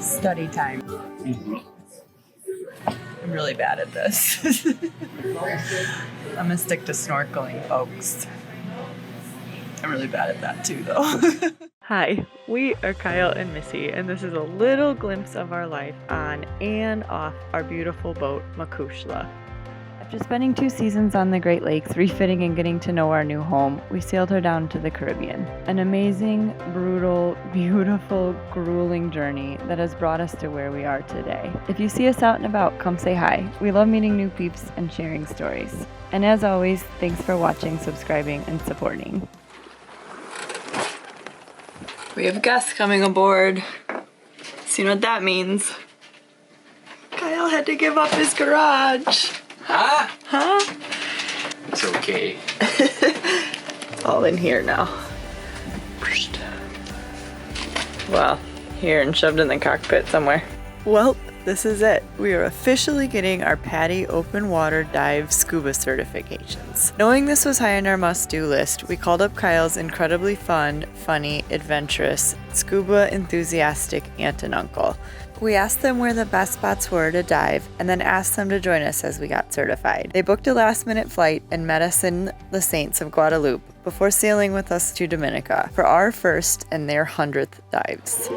Study time. I'm really bad at this. I'm gonna stick to snorkeling, folks. I'm really bad at that too, though. Hi, we are Kyle and Missy, and this is a little glimpse of our life on and off our beautiful boat, Deuschle. After spending 2 seasons on the Great Lakes, refitting and getting to know our new home, we sailed her down to the Caribbean. An amazing, brutal, beautiful, grueling journey that has brought us to where we are today. If you see us out and about, come say hi. We love meeting new peeps and sharing stories. And as always, thanks for watching, subscribing, and supporting. We have guests coming aboard. So you know what that means. Kyle had to give up his garage. Huh? Huh? It's okay. It's all in here now. Well, here and shoved in the cockpit somewhere. Well, this is it. We are officially getting our PADI open water dive scuba certifications. Knowing this was high on our must-do list, we called up Kyle's incredibly fun, funny, adventurous, scuba enthusiastic aunt and uncle. We asked them where the best spots were to dive and then asked them to join us as we got certified. They booked a last-minute flight and met us in the Saints of Guadeloupe before sailing with us to Dominica for our first and their 100th dives.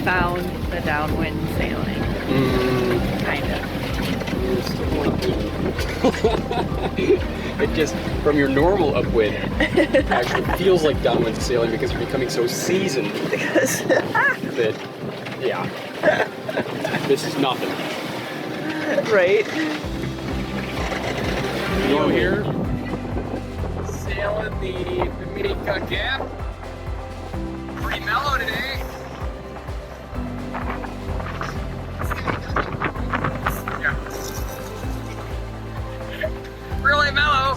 Found the downwind sailing. Kind of. It just, from your normal upwind, it actually feels like downwind sailing because you're becoming so seasoned that, yeah, this is nothing. Right? You're here, sailing the Dominica Gap. Pretty mellow today. Really mellow.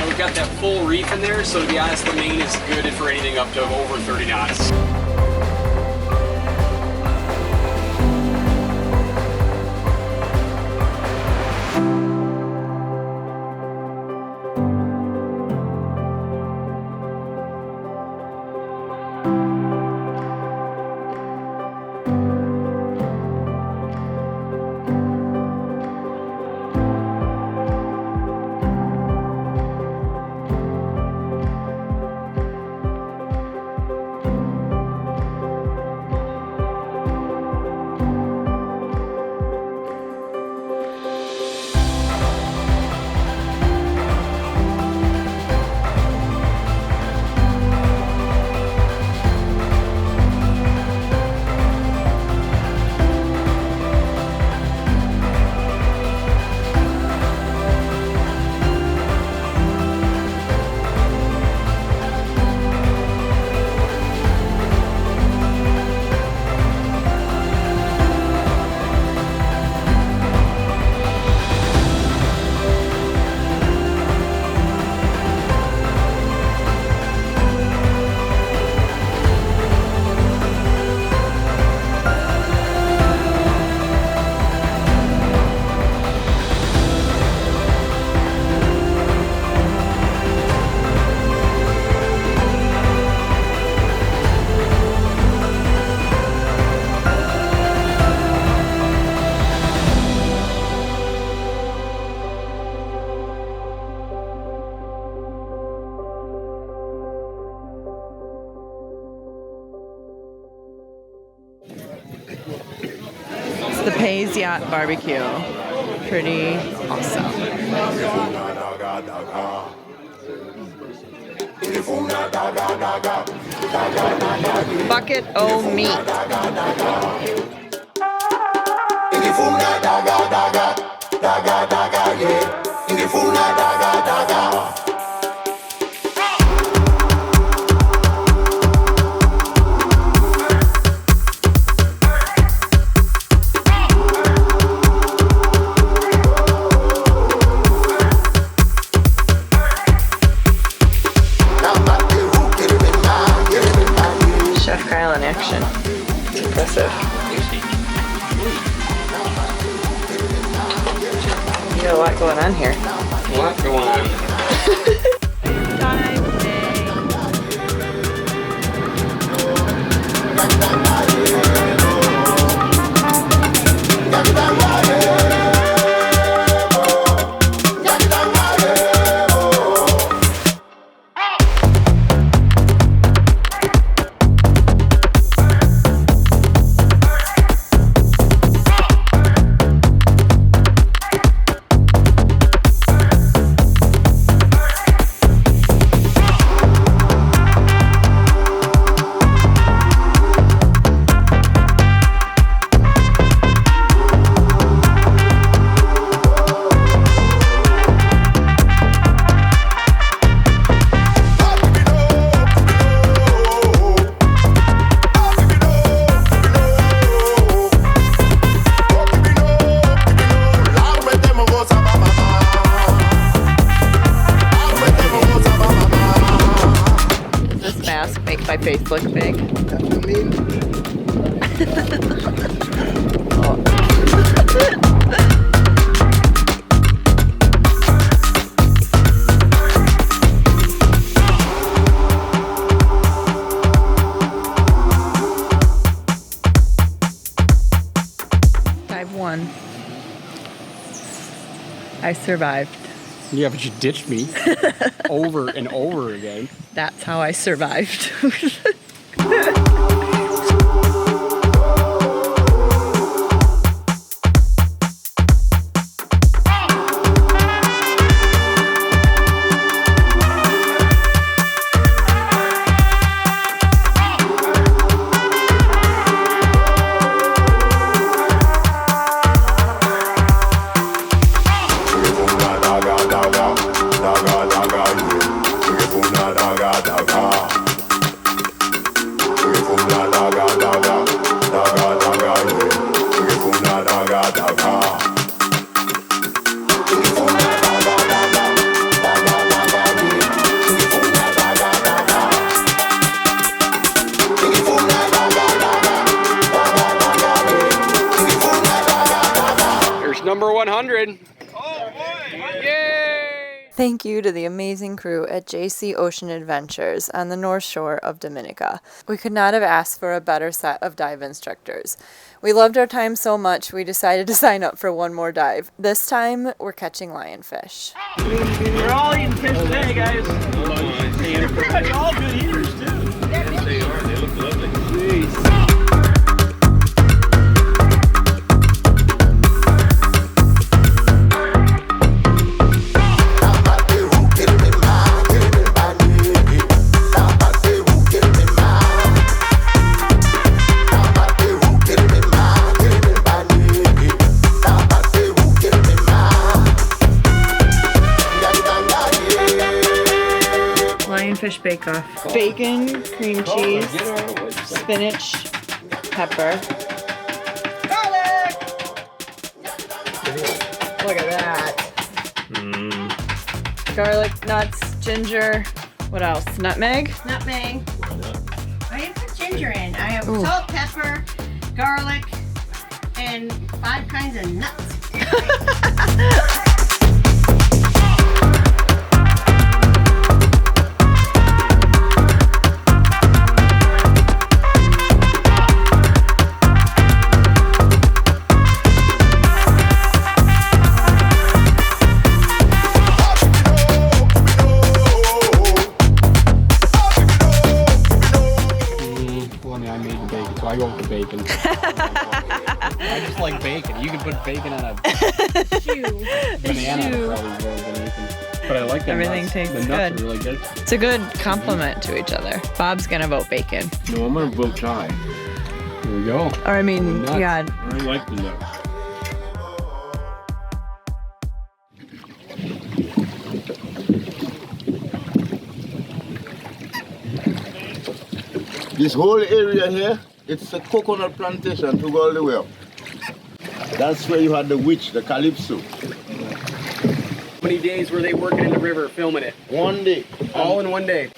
We've got that full reef in there, so to be honest, the main is good for anything up to over 30 knots. the Pays Yacht Barbecue. Pretty awesome. Bucket o' meat. Chef Kyle in action. It's impressive. You got a lot going on here. A lot going on. Time day. Make my face look big. Dive 1. I survived. Yeah, but you ditched me over and over again. That's how I survived. Number 100. Yay! Thank you to the amazing crew at JC Ocean Adventures on the North Shore of Dominica. We could not have asked for a better set of dive instructors. We loved our time so much, we decided to sign up for one more dive. This time, we're catching lionfish. We're all eating fish today, guys. They're pretty much all good eaters, too. Yes, they are. They look lovely. Jeez. Fish bake-off. Bacon, cream cheese, spinach, pepper. Garlic! Look at that. Garlic, nuts, ginger. What else? Nutmeg? Nutmeg. I didn't put ginger in. I have salt, pepper, garlic, and 5 kinds of nuts. I made the bacon, so I go with the bacon. I just like bacon. You can put bacon on a Shoe. banana. shoe. Probably more than anything. But I like the Everything nuts. tastes The nuts good. are really good. It's a good compliment to each other. Bob's gonna vote bacon. No, I'm gonna vote tie. There we go. Or I mean, Nuts. yeah, I like the nuts. This whole area here, it's a coconut plantation to go all the way up. That's where you had the witch, the Calypso. How many days were they working in the river filming it? One day. All in one day.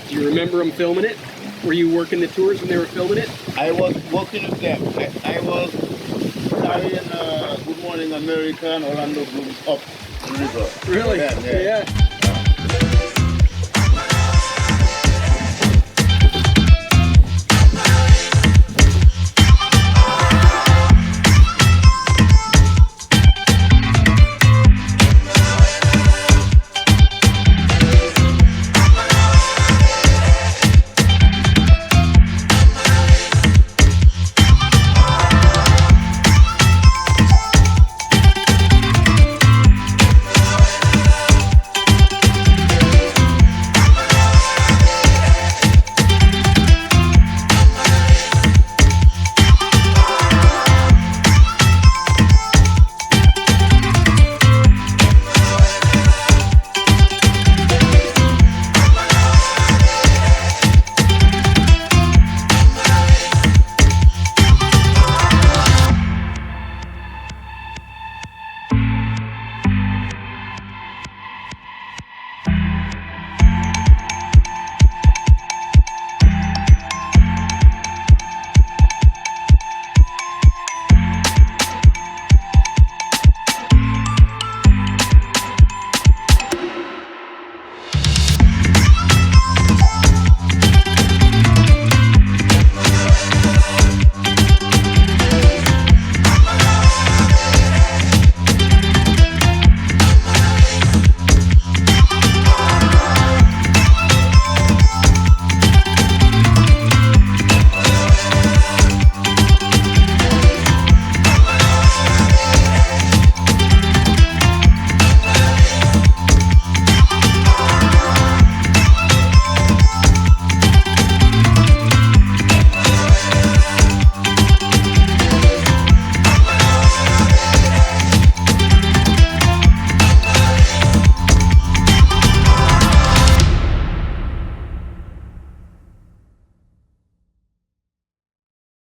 Do you remember them filming it? Were you working the tours when they were filming it? I was working with them. I was carrying Good Morning America and Orlando Bloom up the river. Really? Yeah.